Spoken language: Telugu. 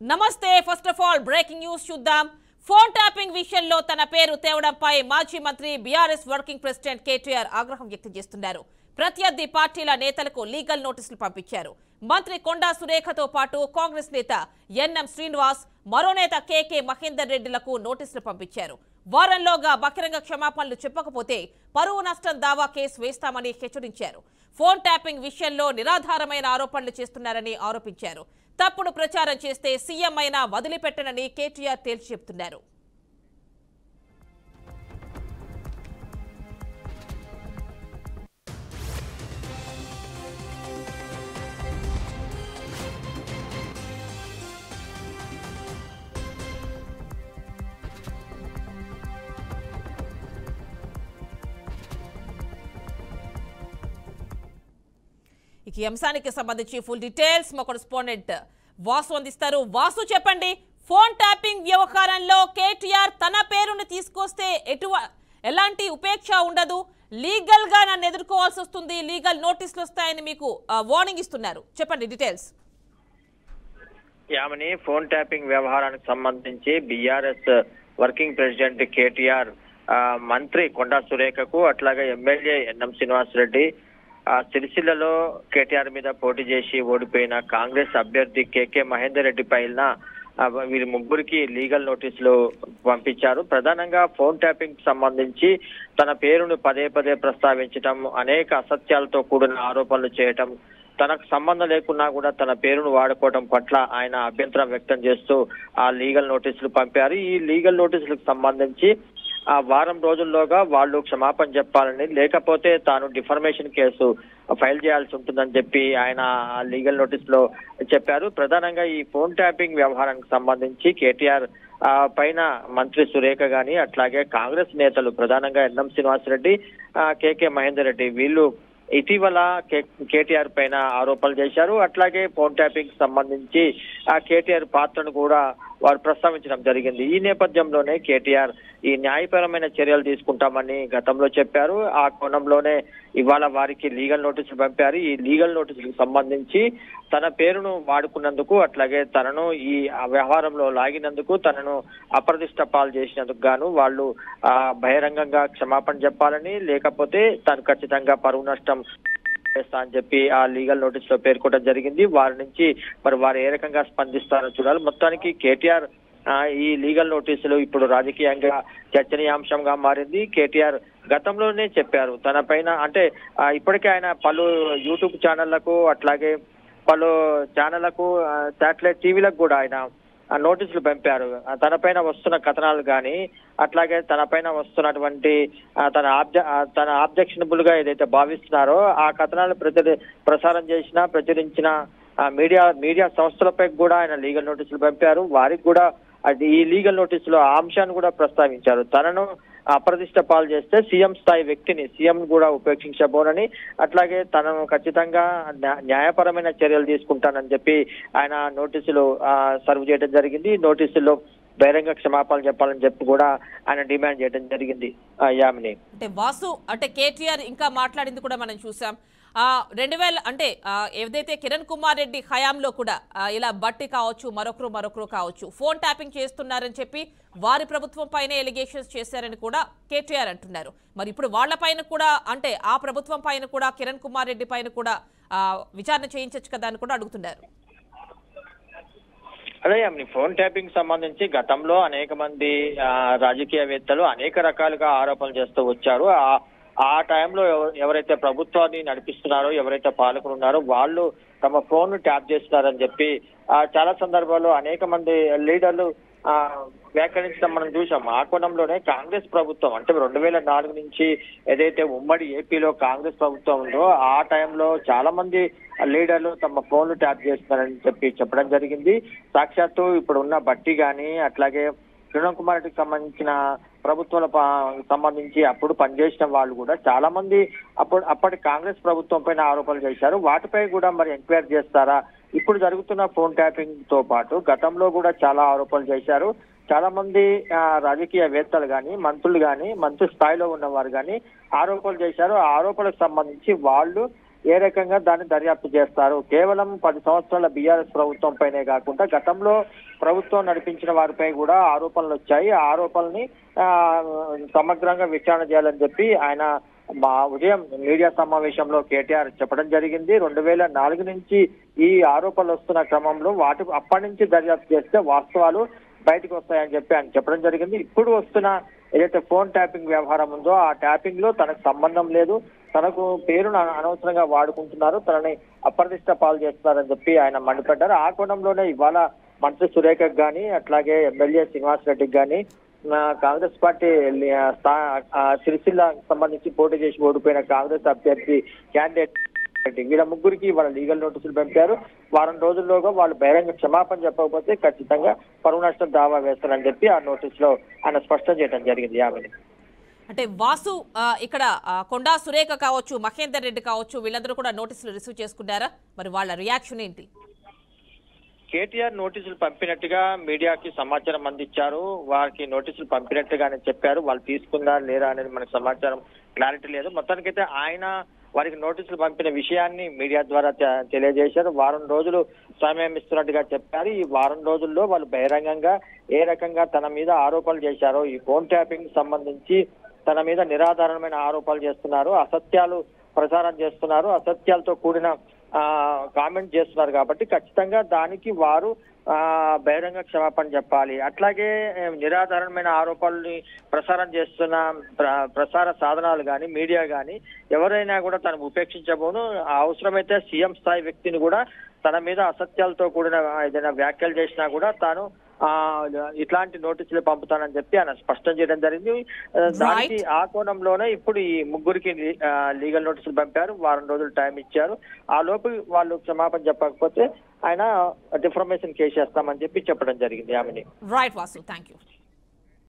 నమస్తే. First of all breaking news చూద్దాం. ఫోన్ ట్యాపింగ్ విషయంలో తన పేరు తేవడంపై మాజీ మంత్రి బీఆర్ఎస్ వర్కింగ్ ప్రెసిడెంట్ కేటీఆర్ ఆగ్రహం వ్యక్తం చేస్తున్నారు. ప్రత్యర్థి పార్టీల నేతలకు లీగల్ నోటీసులు పంపించారు. మంత్రి కొండా సురేఖతో పాటు కాంగ్రెస్ నేత ఎన్ఎం శ్రీనివాస్, మరో నేత కేకే మహేందర్ రెడ్డిలకు నోటీసులు పంపించారు. వారంలోగా బహిరంగ క్షమాపణలు చెప్పకపోతే పరువు నష్టం దావా కేసు వేస్తామని హెచ్చరించారు. ఫోన్ ట్యాపింగ్ విషయంలో నిరాధారమైన ఆరోపణలు చేస్తున్నారని ఆరోపించారు. తప్పుడు ప్రచారం చేస్తే సీఎం అయినా వదిలిపెట్టనని కేటీఆర్ తేల్చి చెప్తున్నారు. ఈ అంశానికి సంబంధించి ఫుల్ డీటెయిల్స్ మా కరెస్పాండెంట్ వాసు అందిస్తారు. వాసు, చెప్పండి, ఫోన్ ట్యాపింగ్ వ్యవహారంలో కేటీఆర్ తన పేరును తీసుకొస్తే ఎలాంటి ఉపేక్ష ఉండదు, లీగల్ గా నన్ను ఎదుర్కోవాల్సి వస్తుంది, లీగల్ నోటీసులు వస్తాయని మీకు వార్నింగ్ ఇస్తున్నారు. చెప్పండి డీటెయిల్స్. యామని, ఫోన్ ట్యాపింగ్ వ్యవహారానికి సంబంధించి బీఆర్ఎస్ వర్కింగ్ ప్రెసిడెంట్ కేటీఆర్ మంత్రి కొండా సురేఖకు అట్లాగే ఎమ్మెల్యే ఎన్ఎం శ్రీనివాస్ రెడ్డి, సిరిసిల్లలో కేటీఆర్ మీద పోటీ చేసి ఓడిపోయిన కాంగ్రెస్ అభ్యర్థి కేకే మహేందర్ రెడ్డి పైన వీరి ముగ్గురికి లీగల్ నోటీసులు పంపించారు. ప్రధానంగా ఫోన్ ట్యాపింగ్ సంబంధించి తన పేరును పదే పదే ప్రస్తావించడం, అనేక అసత్యాలతో కూడిన ఆరోపణలు చేయటం, తనకు సంబంధం లేకున్నా కూడా తన పేరును వాడుకోవడం పట్ల ఆయన అభ్యంతరం వ్యక్తం చేస్తూ ఆ లీగల్ నోటీసులు పంపారు. ఈ లీగల్ నోటీసులకు సంబంధించి ఆ వారం రోజుల్లోగా వాళ్ళు క్షమాపణ చెప్పాలని, లేకపోతే తాను డిఫర్మేషన్ కేసు ఫైల్ చేయాల్సి ఉంటుందని చెప్పి ఆయన లీగల్ నోటీస్ లో చెప్పారు. ప్రధానంగా ఈ ఫోన్ ట్యాపింగ్ వ్యవహారానికి సంబంధించి కేటీఆర్ పైన మంత్రి సురేఖ గాని, అట్లాగే కాంగ్రెస్ నేతలు ప్రధానంగా ఎన్ఎం శ్రీనివాస్ రెడ్డి, కేకే మహేందర్ రెడ్డి వీళ్ళు ఇటీవల కేటీఆర్ పైన ఆరోపణలు చేశారు. అట్లాగే ఫోన్ ట్యాపింగ్ సంబంధించి ఆ కేటీఆర్ పాత్రను కూడా వారు ప్రస్తావించడం జరిగింది. ఈ నేపథ్యంలోనే కేటీఆర్ ఈ న్యాయపరమైన చర్యలు తీసుకుంటామని గతంలో చెప్పారు. ఆ కోణంలోనే ఇవాళ వారికి లీగల్ నోటీసులు పంపారు. ఈ లీగల్ నోటీసులకు సంబంధించి తన పేరును వాడుకున్నందుకు, అట్లాగే తనను ఈ వ్యవహారంలో లాగినందుకు, తనను అప్రతిష్ట పాలు చేసినందుకు గాను వాళ్ళు బహిరంగంగా క్షమాపణ చెప్పాలని, లేకపోతే తను ఖచ్చితంగా పరువు నష్టం చేస్తా అని చెప్పి ఆ లీగల్ నోటీస్ లో పేర్కొనడం జరిగింది. వారి నుంచి మరి వారు ఏ రకంగా స్పందిస్తారో చూడాలి. మొత్తానికి కేటీఆర్ ఈ లీగల్ నోటీసులు ఇప్పుడు రాజకీయంగా చర్చనీయాంశంగా మారింది. కేటీఆర్ గతంలోనే చెప్పారు తన పైన, అంటే ఇప్పటికే ఆయన పలు యూట్యూబ్ ఛానళ్లకు, అట్లాగే పలు ఛానళ్లకు, శాటిలైట్ టీవీలకు కూడా ఆయన నోటీసులు పంపారు. తన పైన వస్తున్న కథనాలు కానీ, అట్లాగే తన పైన వస్తున్నటువంటి తన ఆబ్జెక్షనబుల్ గా ఏదైతే భావిస్తున్నారో ఆ కథనాలు ప్రసారం చేసిన, ప్రచురించిన మీడియా సంస్థలపై కూడా ఆయన లీగల్ నోటీసులు పంపారు. వారికి కూడా ఈ లీగల్ నోటీసులో ఆ అంశాన్ని కూడా ప్రస్తావించారు. తనను అప్రతిష్ట పాలు చేస్తే సీఎం స్థాయి వ్యక్తిని, సీఎం కూడా ఉపేక్షించబోనని, అట్లాగే తనను ఖచ్చితంగా న్యాయపరమైన చర్యలు తీసుకుంటానని చెప్పి ఆయన నోటీసులు సర్వ్ చేయడం జరిగింది. నోటీసుల్లో బహిరంగ క్షమాపణలు చెప్పాలని చెప్పి కూడా ఆయన డిమాండ్ చేయడం జరిగింది. యామిని, అంటే వాసు, అంటే కేటీఆర్ ఇంకా మాట్లాడింది కూడా మనం చూసాం. 2000 అంటే ఏదైతే కిరణ్ కుమార్ రెడ్డి హయాంలో కూడా ఇలా బట్టి కావచ్చు, మరొకరు కావచ్చు, ఫోన్ ట్యాపింగ్ చేస్తున్నారని చెప్పి వారి ప్రభుత్వం పైన ఎలిగేషన్స్ చేశారని కూడా కేటీఆర్ అంటున్నారు. మరి ఇప్పుడు వాళ్ళ పైన కూడా, అంటే ఆ ప్రభుత్వం పైన కూడా, కిరణ్ కుమార్ రెడ్డి పైన కూడా విచారణ చేయించవచ్చు కదా అని కూడా అడుగుతున్నారు. అదే ఫోన్ ట్యాపింగ్ సంబంధించి గతంలో అనేక మంది రాజకీయవేత్తలు అనేక రకాలుగా ఆరోపణలు చేస్తూ వచ్చారు. ఆ టైంలో ఎవరైతే ప్రభుత్వాన్ని నడిపిస్తున్నారో, ఎవరైతే పాలకులు ఉన్నారో వాళ్ళు తమ ఫోన్ ట్యాప్ చేస్తున్నారని చెప్పి చాలా సందర్భాల్లో అనేక మంది లీడర్లు వ్యాఖ్యానించడం మనం చూసాం. ఆ కోణంలోనే కాంగ్రెస్ ప్రభుత్వం, అంటే 2004 నుంచి ఏదైతే ఉమ్మడి ఏపీలో కాంగ్రెస్ ప్రభుత్వం ఉందో ఆ టైంలో చాలా మంది లీడర్లు తమ ఫోన్లు ట్యాప్ చేస్తున్నారని చెప్పి చెప్పడం జరిగింది. సాక్షాత్తు ఇప్పుడు ఉన్న బట్టి గాని, అట్లాగే కిరణ్ కుమార్ రెడ్డికి సంబంధించిన ప్రభుత్వాల సంబంధించి అప్పుడు పనిచేసిన వాళ్ళు కూడా చాలా మంది అప్పటి కాంగ్రెస్ ప్రభుత్వం పైన ఆరోపణలు చేశారు. వాటిపై కూడా మరి ఎంక్వైరీ చేస్తారా? ఇప్పుడు జరుగుతున్న ఫోన్ ట్యాపింగ్ తో పాటు గతంలో కూడా చాలా ఆరోపణలు చేశారు. చాలా మంది రాజకీయవేత్తలు కానీ, మంత్రులు కానీ, మంత్రి స్థాయిలో ఉన్నవారు కానీ ఆరోపణలు చేశారు. ఆ ఆరోపణలకు సంబంధించి వాళ్ళు ఏ రకంగా దాన్ని దర్యాప్తు చేస్తారు? కేవలం 10 సంవత్సరాల బీఆర్ఎస్ ప్రభుత్వం పైనే కాకుండా గతంలో ప్రభుత్వం నడిపించిన వారిపై కూడా ఆరోపణలు వచ్చాయి. ఆ ఆరోపణల్ని సమగ్రంగా విచారణ చేయాలని చెప్పి ఆయన ఉదయం మీడియా సమావేశంలో కేటీఆర్ చెప్పడం జరిగింది. 2004 నుంచి ఈ ఆరోపణలు వస్తున్న క్రమంలో అప్పటి నుంచి దర్యాప్తు చేస్తే వాస్తవాలు బయటకు వస్తాయని చెప్పి ఆయన చెప్పడం జరిగింది. ఇప్పుడు వస్తున్న ఏదైతే ఫోన్ ట్యాపింగ్ వ్యవహారం ఉందో ఆ ట్యాపింగ్ లో తనకు సంబంధం లేదు, తనకు పేరును అనవసరంగా వాడుకుంటున్నారు, తనని అప్రతిష్ట పాలు చేస్తున్నారని చెప్పి ఆయన మండిపడ్డారు. ఆ కోణంలోనే ఇవాళ మంత్రి సురేఖకు గాని అట్లాగే ఎమ్మెల్యే శ్రీనివాస్ రెడ్డికి గాని కాంగ్రెస్ పార్టీ సిరిసిల్ల సంబంధించి పోటీ చేసి ఓడిపోయిన కాంగ్రెస్ అభ్యర్థి క్యాండిడేట్ వీళ్ళ ముగ్గురికి వాళ్ళ లీగల్ నోటీసులు పంపారు. వారం రోజుల్లోగా వాళ్ళు బహిరంగ క్షమాపణ చెప్పకపోతే ఖచ్చితంగా పరువు నష్టం దావా వేస్తారని చెప్పి ఆ నోటీసులో ఆయన స్పష్టం చేయడం జరిగింది. ఆమెని అంటే వాసు ఇక్కడ కొండా సురేఖ కావచ్చు, మహేందర్ రెడ్డి కావచ్చు, వీళ్ళందరూ కూడా నోటీసులు రిసీవ్ చేసుకున్నారా? మరి వాళ్ళ రియాక్షన్ ఏంటి? కేటీఆర్ నోటీసులు పంపినట్టుగా మీడియాకి సమాచారం అందించారు. వారికి నోటీసులు పంపినట్టుగానే చెప్పారు. వాళ్ళు తీసుకున్నారా లేరా అనేది మనకు సమాచారం క్లారిటీ లేదు. మొత్తానికైతే ఆయన వారికి నోటీసులు పంపిన విషయాన్ని మీడియా ద్వారా తెలియజేశారు. వారం రోజులు సమయం ఇస్తున్నట్టుగా చెప్పారు. ఈ వారం రోజుల్లో వాళ్ళు బహిరంగంగా ఏ రకంగా తన మీద ఆరోపణలు చేశారో, ఈ ఫోన్ ట్యాపింగ్ సంబంధించి తన మీద నిరాధారణమైన ఆరోపణలు చేస్తున్నారు, అసత్యాలు ప్రచారం చేస్తున్నారు, అసత్యాలతో కూడిన కామెంట్ చేస్తున్నారు కాబట్టి ఖచ్చితంగా దానికి వారు బహిరంగ క్షమాపణ చెప్పాలి. అట్లాగే నిరాధారణమైన ఆరోపణల్ని ప్రసారం చేస్తున్న ప్రసార సాధనాలు కానీ మీడియా కానీ ఎవరైనా కూడా తను ఉపేక్షించబోను. అవసరమైతే సీఎం స్థాయి వ్యక్తిని కూడా తన మీద అసత్యాలతో కూడిన ఏదైనా వ్యాఖ్యలు చేసినా కూడా తాను ఇట్లాంటి నోటీసులు పంపుతానని చెప్పి ఆయన స్పష్టం చేయడం జరిగింది. దానికి ఆ కోణంలోనే ఇప్పుడు ఈ ముగ్గురికి లీగల్ నోటీసులు పంపారు. వారం రోజులు టైం ఇచ్చారు. ఆ లోపు వాళ్ళు క్షమాపణ చెప్పకపోతే ఆయన డిఫర్మేషన్ కేసు చేస్తామని చెప్పి చెప్పడం జరిగింది. ఆమెని రైట్ వాసు, థ్యాంక్ యూ.